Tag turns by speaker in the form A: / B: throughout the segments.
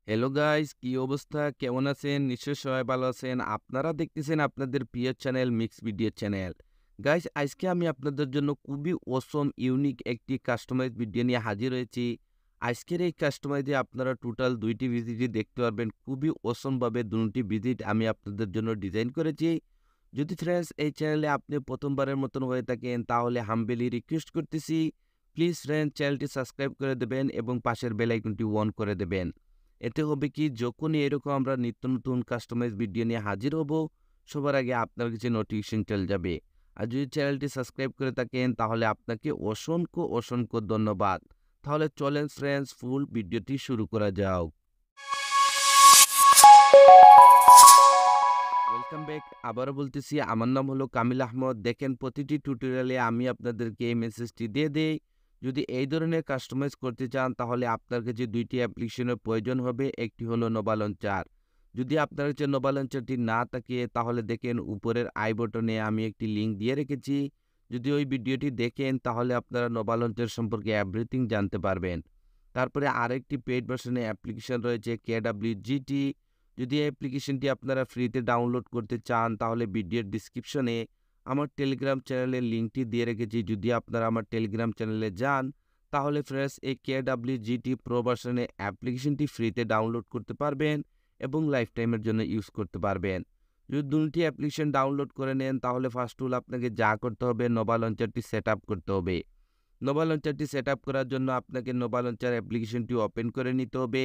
A: Hello guys, কি অবস্থা? কেমন আছেন? নিশ্চয়ই সবাই ভালো আছেন। আপনারা দেখতেছেন আপনাদের প্রিয় channel mix video channel. Guys, আজকে আমি আপনাদের জন্য খুবই অসম ইউনিক একটি কাস্টমাইজ ভিডিও নিয়ে হাজির হয়েছি। আজকের এই কাস্টমাইজে আপনারা টোটাল ২টি ভিজিটই দেখতে পারবেন। খুবই অসমভাবে ২টি ভিজিট আমি আপনাদের জন্য ডিজাইন করেছি। যদি ফ্রেন্ডস এই চ্যানেলে আপনি প্রথমবারের মতন হয়ে থাকেন তাহলে হাম্বেলি রিকোয়েস্ট করতেছি, প্লিজ ফ্রেন্ড চ্যানেলটি সাবস্ক্রাইব করে দেবেন এবং পাশের বেল আইকনটি অন করে দেবেন। এতে হবে কি, যখনই এরকম আমরা নিত্য নতুন কাস্টমাইজ ভিডিও নিয়ে হাজির হব, সবার আগে আপনার কাছে নোটিফিকেশন চলে যাবে। আর যদি চ্যানেলটি সাবস্ক্রাইব করে থাকেন তাহলে আপনাকে অসংখ্য অসংখ্য ধন্যবাদ। তাহলে চলেন ফ্রেন্ডস, ফুল ভিডিওটি শুরু করা যাক। Welcome back. আবারও বলতেছি, আমার নাম হলো কামিল আহমদ। দেখেন, প্রতিটি টিউটোরিয়ালে আমি আপনাদেরকে এই মেসেজটি দিয়ে দেই। যদি এই ধরনের কাস্টমাইজ করতে চান তাহলে আপনার কাছে ২টি অ্যাপ্লিকেশনের প্রয়োজন হবে। একটি হলো নোভা লঞ্চার। যদি আপনার কাছে নোভা লঞ্চারটি না থাকে তাহলে দেখেন উপরের আই বটনে আমি একটি লিঙ্ক দিয়ে রেখেছি। যদি ওই ভিডিওটি দেখেন তাহলে আপনারা নোভা লঞ্চার সম্পর্কে এভরিথিং জানতে পারবেন। তারপরে আরেকটি পেইড ভার্সনের অ্যাপ্লিকেশন রয়েছে KWGT। যদি এই অ্যাপ্লিকেশনটি আপনারা ফ্রিতে ডাউনলোড করতে চান তাহলে ভিডিওর ডিসক্রিপশনে আমার টেলিগ্রাম চ্যানেলের লিঙ্কটি দিয়ে রেখেছি। যদি আপনারা আমার টেলিগ্রাম চ্যানেলে যান তাহলে ফ্রেন্ডস এই KWGT প্রো ভার্সনের অ্যাপ্লিকেশনটি ফ্রিতে ডাউনলোড করতে পারবেন এবং লাইফ টাইমের জন্য ইউজ করতে পারবেন। যদি দুটি অ্যাপ্লিকেশন ডাউনলোড করে নেন তাহলে ফার্স্ট হল আপনাকে যা করতে হবে, নোভা লঞ্চারটি সেট আপ করতে হবে। নোভা লঞ্চারটি সেট আপ করার জন্য আপনাকে নোভা লঞ্চার অ্যাপ্লিকেশনটি ওপেন করে নিতে হবে।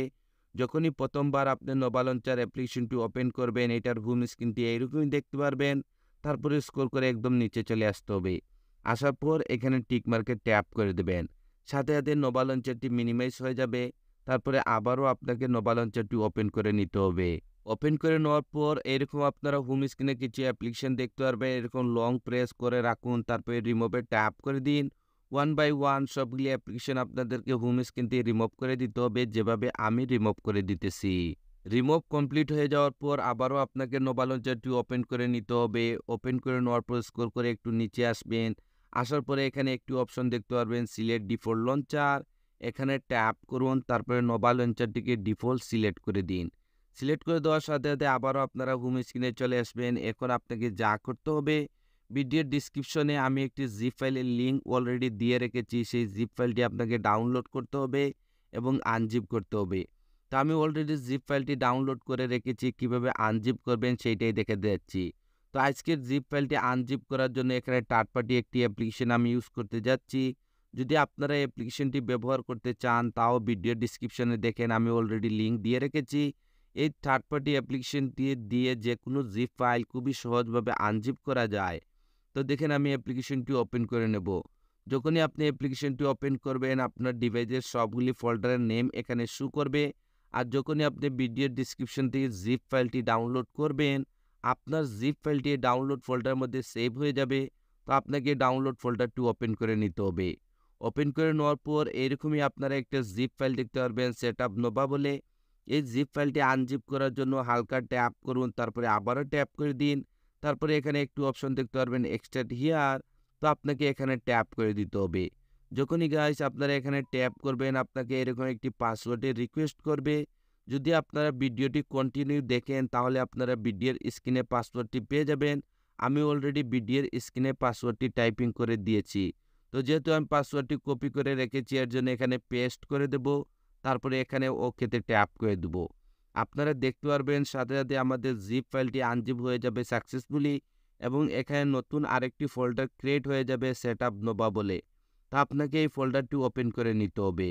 A: যখনই প্রথমবার আপনি নোভা লঞ্চার অ্যাপ্লিকেশনটি ওপেন করবেন, এটার হোম স্ক্রিনটি এইরকমই দেখতে পারবেন। তারপরে স্ক্রল করে একদম নিচে চলে আসতে হবে। আসার পর এখানে টিক মার্কে ট্যাপ করে দেবেন। সাথে সাথে নোভা লঞ্চারটি মিনিমাইজ হয়ে যাবে। তারপরে আবারও আপনাকে নোভা লঞ্চারটি ওপেন করে নিতে হবে। ওপেন করে নেওয়ার পর এরকম আপনারা হোম স্ক্রিনে কিছু অ্যাপ্লিকেশন দেখতে পারবেন। এরকম লং প্রেস করে রাখুন, তারপরে রিমুভে ট্যাপ করে দিন। ওয়ান বাই ওয়ান সবগুলি অ্যাপ্লিকেশন আপনাদেরকে হোম স্ক্রিন থেকে রিমুভ করে দিতে হবে, যেভাবে আমি রিমুভ করে দিতেছি। রিমুভ কমপ্লিট হয়ে যাওয়ার পর আবারও আপনাকে নোভা লঞ্চারটি ওপেন করে নিতে হবে। ওপেন করে নেওয়ার পর স্ক্রল করে একটু নিচে আসবেন। আসার পরে এখানে একটি অপশন দেখতে পারবেন, সিলেক্ট ডিফল্ট লঞ্চার। এখানে ট্যাপ করুন, তারপরে নোভা লঞ্চারটিকে ডিফল্ট সিলেক্ট করে দিন। সিলেক্ট করে দেওয়ার সাথে সাথে আবারও আপনারা হোম স্ক্রিনে চলে আসবেন। এখন আপনাকে যা করতে হবে, ভিডিওর ডিসক্রিপশনে আমি একটি জিপ ফাইলের লিঙ্ক অলরেডি দিয়ে রেখেছি। সেই জিপ ফাইলটি আপনাকে ডাউনলোড করতে হবে এবং আনজিপ করতে হবে। তো আমি অলরেডি জিপ ফাইলটি ডাউনলোড করে রেখেছি, কিভাবে আনজিপ করবেন সেইটাই দেখে দিচ্ছি। তো আজকের জিপ ফাইলটি আনজিপ করার জন্য এখানে থার্ড পার্টি একটি অ্যাপ্লিকেশন আমি ইউজ করতে যাচ্ছি। যদি আপনারা এই অ্যাপ্লিকেশনটি ব্যবহার করতে চান তাও ভিডিও ডিসক্রিপশনে দেখেন, আমি অলরেডি লিঙ্ক দিয়ে রেখেছি। এই থার্ড পার্টি অ্যাপ্লিকেশনটি দিয়ে যে কোনো জিপ ফাইল খুবই সহজভাবে আনজিপ করা যায়। তো দেখেন, আমি অ্যাপ্লিকেশনটি ওপেন করে নেব। যখনই আপনি অ্যাপ্লিকেশনটি ওপেন করবেন আপনার ডিভাইসের সবগুলি ফোল্ডারের নেম এখানে শো করবে। আর যখনই আপনি ভিডিওর ডিসক্রিপশন থেকে জিপ ফাইলটি ডাউনলোড করবেন, আপনার জিপ ফাইলটি ডাউনলোড ফোল্ডারের মধ্যে সেভ হয়ে যাবে। তো আপনাকে ডাউনলোড ফোল্ডারটি ওপেন করে নিতে হবে। ওপেন করে নেওয়ার পর এরকমই আপনারা একটা জিপ ফাইল দেখতে পারবেন, সেটআপ নোভা বলে। এই জিপ ফাইলটি আনজিপ করার জন্য হালকা ট্যাপ করুন, তারপরে আবারও ট্যাপ করে দিন। তারপরে এখানে একটু অপশন দেখতে পারবেন, এক্সট্রাক্ট হিয়ার। তো আপনাকে এখানে ট্যাপ করে দিতে হবে। যখনই গাইস আপনারা এখানে ট্যাপ করবেন আপনাকে এরকম একটি পাসওয়ার্ডের রিকোয়েস্ট করবে। যদি আপনারা ভিডিওটি কন্টিনিউ দেখেন তাহলে আপনারা ভিডিওর স্ক্রিনে পাসওয়ার্ডটি পেয়ে যাবেন। আমি অলরেডি ভিডিওর স্ক্রিনে পাসওয়ার্ডটি টাইপিং করে দিয়েছি। তো যেহেতু আমি পাসওয়ার্ডটি কপি করে রেখেছি এর জন্য এখানে পেস্ট করে দেব। তারপরে এখানে ওকেতে ট্যাপ করে দেব। আপনারা দেখতে পারবেন সাথে সাথে আমাদের জিপ ফাইলটি আনজিপ হয়ে যাবে সাকসেসফুলি এবং এখানে নতুন আরেকটি ফোল্ডার ক্রিয়েট হয়ে যাবে সেটআপ নোভা বলে। তা আপনাকে এই ফোল্ডারটি ওপেন করে নিতে হবে।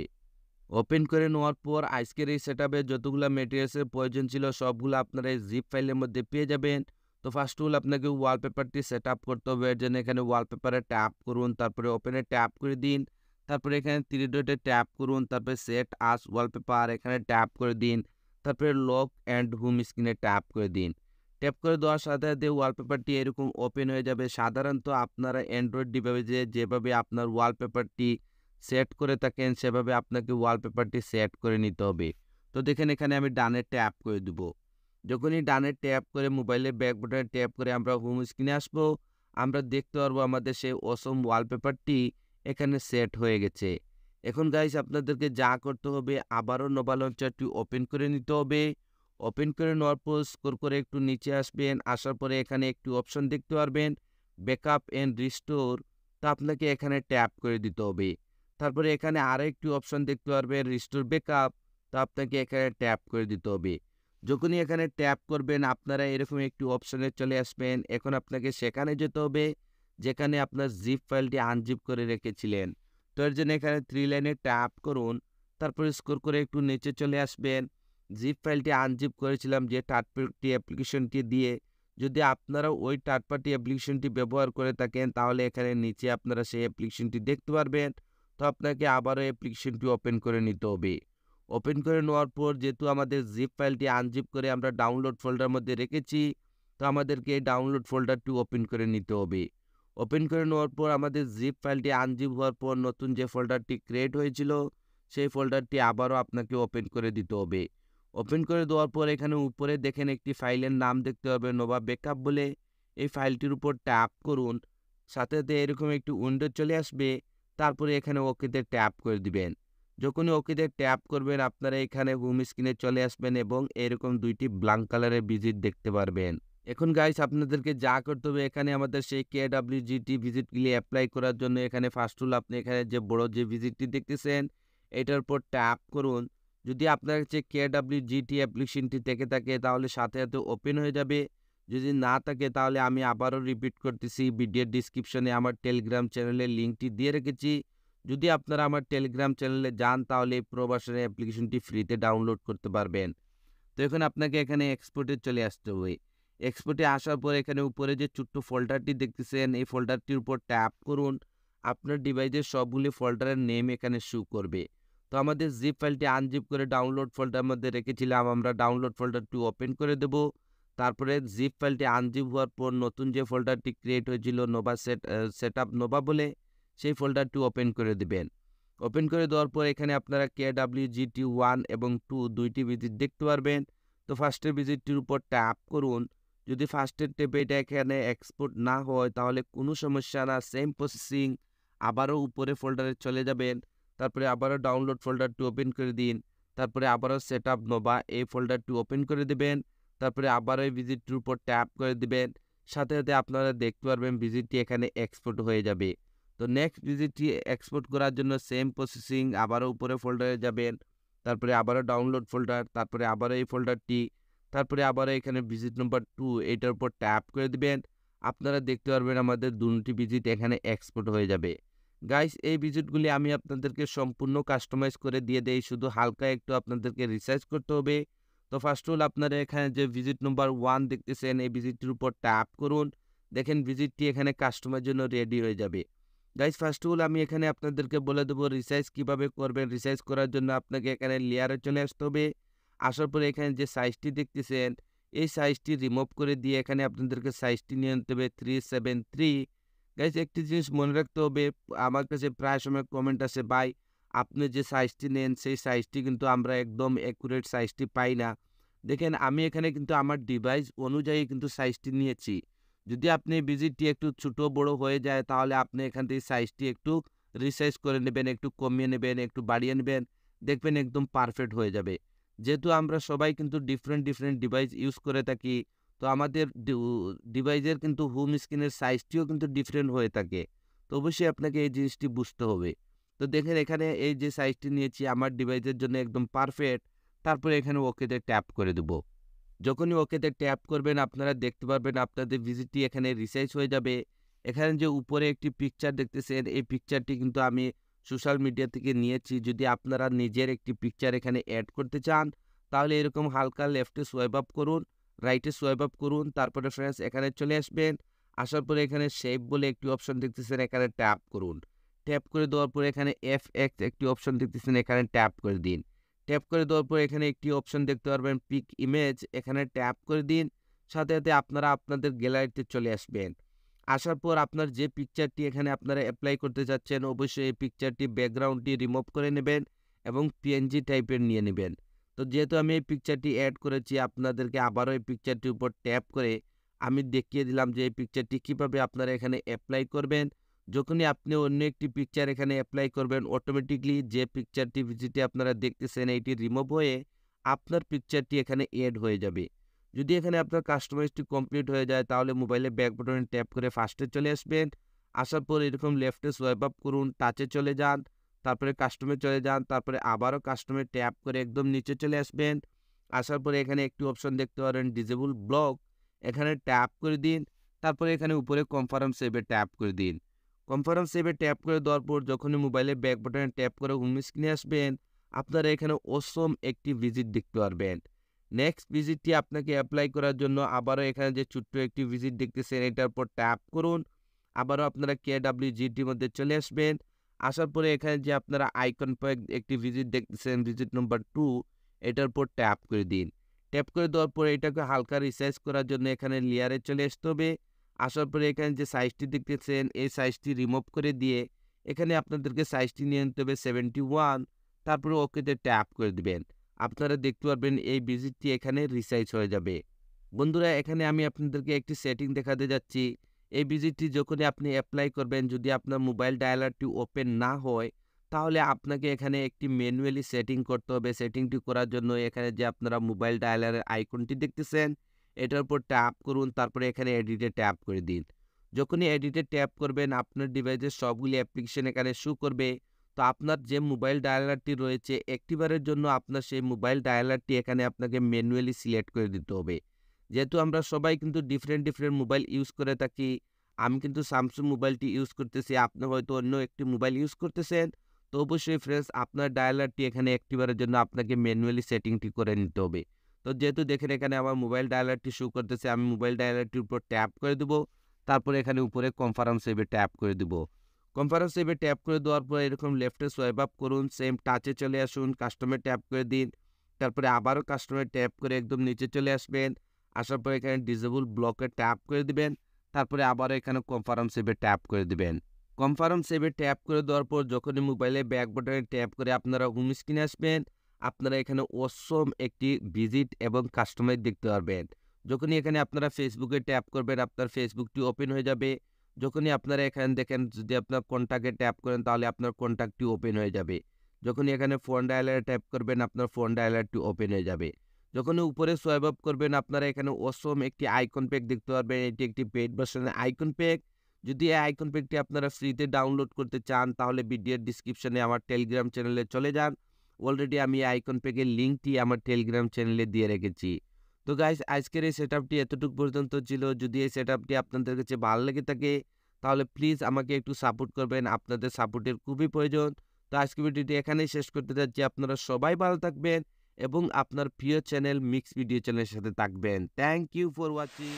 A: ওপেন করে নেওয়ার পর আজকের এই সেটআপে যতগুলো ম্যাটেরিয়ালসের প্রয়োজন ছিল সবগুলো আপনারা এই জিপ ফাইলের মধ্যে পেয়ে যাবেন। তো ফার্স্ট অফ অল আপনাকে ওয়ালপেপারটি সেটআপ করতে হবে। এর জন্য এখানে ওয়ালপেপারে ট্যাপ করুন, তারপরে ওপেনে ট্যাপ করে দিন। তারপরে এখানে থ্রি ডটে ট্যাপ করুন, তারপরে সেট আস ওয়ালপেপার এখানে ট্যাপ করে দিন। তারপরে লক অ্যান্ড হোম স্ক্রিনে ট্যাপ করে দিন। ট্যাপ করে দেওয়ার সাথে সাথে ওয়ালপেপারটি এরকম ওপেন হয়ে যাবে। সাধারণত আপনারা অ্যান্ড্রয়েড ডিভাইসে যেভাবে আপনার ওয়ালপেপারটি সেট করে থাকেন সেভাবে আপনাকে ওয়ালপেপারটি সেট করে নিতে হবে। তো দেখেন এখানে আমি ডানে ট্যাপ করে দেব। যখনই ডানে ট্যাপ করে মোবাইলের ব্যাক বাটনে ট্যাপ করে আমরা হোম স্ক্রিনে আসবো, আমরা দেখতে পারবো আমাদের সেই অসম ওয়ালপেপারটি এখানে সেট হয়ে গেছে। এখন গাইস আপনাদেরকে যা করতে হবে আবারও নোভা লঞ্চারটি ওপেন করে নিতে হবে। ওপেন করে নেওয়ার পর স্ক্রল করে একটু নিচে আসবেন। আসার পরে এখানে একটি অপশন দেখতে পারবেন ব্যাকআপ এন্ড রিস্টোর। তো আপনাকে এখানে ট্যাপ করে দিতে হবে। তারপরে এখানে আরো একটি অপশন দেখতে পারবেন রিস্টোর ব্যাকআপ। তো আপনাকে এখানে ট্যাপ করে দিতে হবে। যখনই এখানে ট্যাপ করবেন আপনারা এরকম একটি অপশনে চলে আসবেন। এখন আপনাকে সেখানে যেতে হবে যেখানে আপনার জিপ ফাইলটি আনজিপ করে রেখেছিলেন। তো এর জন্য এখানে 3 লাইনে ট্যাপ করুন। তারপরে স্ক্রল করে একটু নিচে চলে আসবেন। জিপ ফাইলটি আনজিপ করেছিলাম যে থার্ড পার্টি অ্যাপ্লিকেশনটি দিয়ে। যদি আপনারা ওই থার্ড পার্টি অ্যাপ্লিকেশনটি ব্যবহার করে থাকেন তাহলে এখানে নিচে আপনারা সেই অ্যাপ্লিকেশনটি দেখতে পারবেন। তো আপনাকে আবারও অ্যাপ্লিকেশনটি ওপেন করে নিতে হবে। ওপেন করে নেওয়ার পর যেহেতু আমাদের জিপ ফাইলটি আনজিপ করে আমরা ডাউনলোড ফোল্ডার মধ্যে রেখেছি, তো আমাদেরকে এই ডাউনলোড ফোল্ডারটি ওপেন করে নিতে হবে। ওপেন করে নেওয়ার পর আমাদের জিপ ফাইলটি আনজিপ হওয়ার পর নতুন যে ফোল্ডারটি ক্রিয়েট হয়েছিল সেই ফোল্ডারটি আবারও আপনাকে ওপেন করে দিতে হবে। ওপেন করে দেওয়ার পর এখানে উপরে দেখেন একটি ফাইলের নাম দেখতে হবে নোভা ব্যাকআপ বলে। এই ফাইলটির উপর ট্যাপ করুন। সাথে সাথে এরকম একটি উইন্ডো চলে আসবে। তারপরে এখানে ওকেতে ট্যাপ করে দিবেন। যখনই ওকেতে ট্যাপ করবেন আপনারা এখানে হোম স্ক্রিনে চলে আসবেন এবং এরকম দুইটি ব্ল্যাঙ্ক কালারের ভিজিট দেখতে পারবেন। এখন গাইস আপনাদেরকে যা করতে হবে এখানে আমাদের সেই KWGT ভিজিটগুলি অ্যাপ্লাই করার জন্য এখানে ফার্স্ট হলো আপনি এখানে যে বড় যে ভিজিটটি দেখতেছেন এটার উপর ট্যাপ করুন। যদি আপনার কাছে KWGT অ্যাপ্লিকেশনটি থেকে থাকে তাহলে সাথে সাথে ওপেন হয়ে যাবে। যদি না থাকে তাহলে আমি আবারও রিপিট করতেছি ভিডিওর ডিসক্রিপশনে আমার টেলিগ্রাম চ্যানেলের লিঙ্কটি দিয়ে রেখেছি। যদি আপনারা আমার টেলিগ্রাম চ্যানেলে যান তাহলে এই প্রো ভার্সনের অ্যাপ্লিকেশনটি ফ্রিতে ডাউনলোড করতে পারবেন। তো এখন আপনাকে এখানে এক্সপোর্টে চলে আসতে হবে। এক্সপোর্টে আসার পর এখানে উপরে যে ছোট্ট ফোল্ডারটি দেখতেছেন এই ফোল্ডারটির উপর ট্যাপ করুন। আপনার ডিভাইসের সবগুলি ফোল্ডারের নেম এখানে শো করবে। তো আমাদের জিপ ফাইলটি আনজিপ করে ডাউনলোড ফোল্ডার মধ্যে রেখেছিলাম, আমরা ডাউনলোড ফোল্ডারটি ওপেন করে দেব। তারপরে জিপ ফাইলটি আনজিপ হওয়ার পর নতুন যে ফোল্ডারটি ক্রিয়েট হয়েছিল নোভা সেটআপ নোভা বলে সেই ফোল্ডারটি ওপেন করে দিবেন। ওপেন করে দেওয়ার পর এখানে আপনারা KWGT 1 এবং 2 দুইটি ভিজিট দেখতে পারবেন। তো ফার্স্টের ভিজিটটির উপর ট্যাপ করুন। যদি ফার্স্টের ট্যাপে এটা এখানে এক্সপোর্ট না হয় তাহলে কোনো সমস্যা না, সেম প্রসেসিং আবারও উপরে ফোল্ডারে চলে যাবেন। তারপরে আবারও ডাউনলোড ফোল্ডারটি ওপেন করে দিন। তারপরে আবারও সেটআপ নোভা এই ফোল্ডারটি ওপেন করে দেবেন। তারপরে আবারও এই ভিজিটটির উপর ট্যাপ করে দিবেন। সাথে সাথে আপনারা দেখতে পারবেন ভিজিটটি এখানে এক্সপোর্ট হয়ে যাবে। তো নেক্সট ভিজিটটি এক্সপোর্ট করার জন্য সেম প্রসেসিং আবারও উপরে ফোল্ডারে যাবেন। তারপরে আবারও ডাউনলোড ফোল্ডার, তারপরে আবারও এই ফোল্ডারটি, তারপরে আবারও এখানে ভিজিট নাম্বার 2 এটার উপর ট্যাপ করে দিবেন। আপনারা দেখতে পারবেন আমাদের দুটি ভিজিট এখানে এক্সপোর্ট হয়ে যাবে। গাইস এই ভিজিটগুলি আমি আপনাদেরকে সম্পূর্ণ কাস্টমাইজ করে দিয়ে দেই, শুধু হালকা একটু আপনাদেরকে রিসার্চ করতে হবে। তো ফার্স্ট অল আপনারা এখানে যে ভিজিট নাম্বার 1 দেখতেছেন এই ভিজিটটির উপর ট্যাপ করুন। দেখেন ভিজিটটি এখানে কাস্টমার জন্য রেডি হয়ে যাবে। গাইস ফার্স্ট অল আমি এখানে আপনাদেরকে বলে দেবো রিসাইজ কিভাবে করবেন। রিসাইজ করার জন্য আপনাকে এখানে লেয়ারে চলে আসতে হবে। আসার পরে এখানে যে সাইজটি দেখতেছেন এই সাইজটি রিমুভ করে দিয়ে এখানে আপনাদেরকে সাইজটি নিয়ে নিতে হবে 373। গাইস একটি জিনিস মনে রাখতে হবে, আমার কাছে প্রায় সময় কমেন্ট আসে ভাই আপনি যে সাইজটি নেন সেই সাইজটি কিন্তু আমরা একদম অ্যাকুরেট সাইজটি পাই না। দেখেন আমি এখানে কিন্তু আমার ডিভাইস অনুযায়ী কিন্তু সাইজটি নিয়েছি। যদি আপনি ভিজিটটি একটু ছোট বড় হয়ে যায় তাহলে আপনি এখান থেকে সাইজটি একটু রিসাইজ করে নেবেন, একটু কমিয়ে নেবেন, একটু বাড়িয়ে নেবেন, দেখবেন একদম পারফেক্ট হয়ে যাবে। যেহেতু আমরা সবাই কিন্তু ডিফারেন্ট ডিভাইস ইউজ করে থাকি, তো আমাদের ডিভাইসের কিন্তু হোম স্ক্রিনের সাইজটিও কিন্তু ডিফারেন্ট হয়ে থাকে। তো অবশ্যই আপনাকে এই জিনিসটি বুঝতে হবে। তো দেখেন এখানে এই যে সাইজটি নিয়েছি আমার ডিভাইসের জন্য একদম পারফেক্ট। তারপরে এখানে ওকেতে ট্যাপ করে দেব। যখনই ওকেতে ট্যাপ করবেন আপনারা দেখতে পারবেন আপনাদের ভিজিটটি এখানে রিসাইজ হয়ে যাবে। এখানে যে উপরে একটি পিকচার দেখতেছেন এই পিকচারটি কিন্তু আমি সোশ্যাল মিডিয়া থেকে নিয়েছি। যদি আপনারা নিজের একটি পিকচার এখানে অ্যাড করতে চান তাহলে এরকম হালকা লেফটে সোয়াইপ আপ করুন, রাইটে সোয়াইপ আপ করুন, তারপরে ফ্রেন্ডস এখানে চলে আসবেন। আসার পরে এখানে শেপ বলে একটি অপশন দেখতেছেন এখানে ট্যাপ করুন। ট্যাপ করে দেওয়ার পরে এখানে FX একটি অপশন দেখতেছেন এখানে ট্যাপ করে দিন। ট্যাপ করে দেওয়ার পর এখানে একটি অপশন দেখতে পারবেন পিক ইমেজ, এখানে ট্যাপ করে দিন। সাথে সাথে আপনারা আপনাদের গ্যালারিতে চলে আসবেন। আসার পর আপনার যে পিকচারটি এখানে আপনারা অ্যাপ্লাই করতে চাচ্ছেন অবশ্যই এই পিকচারটি ব্যাকগ্রাউন্ডটি রিমুভ করে নেবেন এবং PNG টাইপের নিয়ে নেবেন। তো যেহেতু আমি এই পিকচারটি অ্যাড করেছি আপনাদেরকে আবারও এই পিকচারটির উপর ট্যাপ করে আমি দেখিয়ে দিলাম যে এই পিকচারটি কিভাবে আপনারা এখানে অ্যাপ্লাই করবেন। যখনই আপনি অন্য একটি পিকচার এখানে অ্যাপ্লাই করবেন অটোমেটিকলি যে পিকচারটি ভিজিটে আপনারা দেখতেছেন এইটি রিমুভ হয়ে আপনার পিকচারটি এখানে এড হয়ে যাবে। যদি এখানে আপনার কাস্টমাইজটি কমপ্লিট হয়ে যায় তাহলে মোবাইলে ব্যাক বাটনে ট্যাপ করে ফার্স্টে চলে আসবেন। আসার পর এরকম লেফটে সোয়াইপ আপ করুন, টাচে চলে যান, তারপরে কাস্টমে চলে যান, তারপরে আবারও কাস্টমে ট্যাপ করে একদম নিচে চলে আসবেন। আসার পরে এখানে একটি অপশন দেখতে পারেন ডিজেবল ব্লক, এখানে ট্যাপ করে দিন। তারপরে এখানে উপরে কনফার্ম সেভে ট্যাপ করে দিন। কনফার্ম সেভে ট্যাপ করে দেওয়ার পর যখনই মোবাইলে ব্যাক বাটনে ট্যাপ করে হোম স্ক্রিনে আসবেন আপনারা এখানে অসম একটি ভিজিট দেখতে পারবেন। নেক্সট ভিজিটটি আপনাকে অ্যাপ্লাই করার জন্য আবারও এখানে যে ছোট্ট একটি ভিজিট দেখতেছেন এটার উপর ট্যাপ করুন। আবারও আপনারা KWGটির মধ্যে চলে আসবেন। আসার পরে এখানে যে আপনারা আইকন প্যাক একটি ভিজিট দেখতেছেন ভিজিট নম্বর 2 এটার উপর ট্যাপ করে দিন। ট্যাপ করে দেওয়ার পরে এটাকে হালকা রিসাইজ করার জন্য এখানে লেয়ারে চলে আসতে হবে। আসার পরে এখানে যে সাইজটি দেখতেছেন এই সাইজটি রিমুভ করে দিয়ে এখানে আপনাদেরকে সাইজটি নিয়ে নিতে হবে 71, তারপরে ওকেতে ট্যাপ করে দিবেন। আপনারা দেখতে পারবেন এই ভিজিটটি এখানে রিসাইজ হয়ে যাবে। বন্ধুরা এখানে আমি আপনাদেরকে একটি সেটিং দেখাতে যাচ্ছি। এই ভিজিটটি যখনই আপনি অ্যাপ্লাই করবেন যদি আপনার মোবাইল ডায়ালারটি ওপেন না হয় তাহলে আপনাকে এখানে একটি ম্যানুয়ালি সেটিং করতে হবে। সেটিংটি করার জন্য এখানে যে আপনারা মোবাইল ডায়ালারের আইকনটি দেখতেছেন এটার উপর ট্যাপ করুন, তারপরে এখানে এডিটে ট্যাপ করে দিন। যখনই এডিটে ট্যাপ করবেন আপনার ডিভাইসের সবগুলি অ্যাপ্লিকেশন এখানে শো করবে। তো আপনার যে মোবাইল ডায়ালারটি রয়েছে একটিবারের জন্য আপনার সেই মোবাইল ডায়ালারটি এখানে আপনাকে ম্যানুয়ালি সিলেক্ট করে দিতে হবে। যেহেতু আমরা সবাই কিন্তু ডিফারেন্ট মোবাইল ইউজ করে থাকি, আমি কিন্তু স্যামসাং মোবাইলটি ইউজ করতেছি, আপনি হয়তো অন্য একটি মোবাইল ইউজ করতেছেন। তো অবশ্যই ফ্রেন্ডস আপনার ডায়ালারটি এখানে একটিবারের জন্য আপনাকে ম্যানুয়ালি সেটিংটি করে নিতে হবে। তো যেহেতু দেখেন এখানে আমার মোবাইল ডায়ালারটি শো করতেছে আমি মোবাইল ডায়ালারটির উপর ট্যাপ করে দেবো। তারপরে এখানে উপরে কনফার্ম সেভে ট্যাপ করে দেবো। কনফার্ম সেভে ট্যাপ করে দেওয়ার পর এরকম লেফটে সোয়াইপ আপ করুন, সেম টাচে চলে আসুন, কাস্টমে ট্যাপ করে দিন। তারপরে আবারও কাস্টমে ট্যাপ করে একদম নিচে চলে আসবেন। আসার পর এখানে ডিসেবল ব্লকে ট্যাপ করে দিবেন। তারপরে আবারও এখানে কনফার্ম সেভে ট্যাপ করে দিবেন। কনফার্ম সেভে ট্যাপ করে দেওয়ার পর যখনই মোবাইলে ব্যাক বাটনে ট্যাপ করে আপনারা হোম স্ক্রিনে আসবেন আপনারা এখানে অসম একটি ভিজিট এবং কাস্টমাইজ দেখতে পারবেন। যখনই এখানে আপনারা ফেসবুকে ট্যাপ করবেন আপনার ফেসবুকটি ওপেন হয়ে যাবে। যখনই আপনারা এখানে দেখেন যদি আপনার কন্ট্যাক্টে ট্যাপ করেন তাহলে আপনার কন্ট্যাক্টটি ওপেন হয়ে যাবে। যখনই এখানে ফোন ডায়ালারে ট্যাপ করবেন আপনার ফোন ডায়ালারটি ওপেন হয়ে যাবে। যখনই উপরে সোয়াইপ আপ করবেন আপনারা এখানে অসম একটি আইকন প্যাক দেখতে পারবেন। এটি একটি পেইড ভার্সনের আইকন প্যাক। যদি এই আইকন প্যাকটি আপনারা ফ্রিতে ডাউনলোড করতে চান তাহলে ভিডিওর ডিসক্রিপশনে আমার টেলিগ্রাম চ্যানেলে চলে যান। অলরেডি আমি এই আইকন প্যাকের লিঙ্কটি আমার টেলিগ্রাম চ্যানেলে দিয়ে রেখেছি। তো গাইস আজকের এই সেটআপটি এতটুকু পর্যন্ত ছিল। যদি এই সেটআপটি আপনাদের কাছে ভালো লেগে থাকে তাহলে প্লিজ আমাকে একটু সাপোর্ট করবেন, আপনাদের সাপোর্টের খুবই প্রয়োজন। তো আজকের ভিডিওটি এখানেই শেষ করতে যাচ্ছি। আপনারা সবাই ভালো থাকবেন এবং আপনার প্রিয় চ্যানেল মিক্স ভিডিও চ্যানেলের সাথে থাকবেন। Thank you for watching.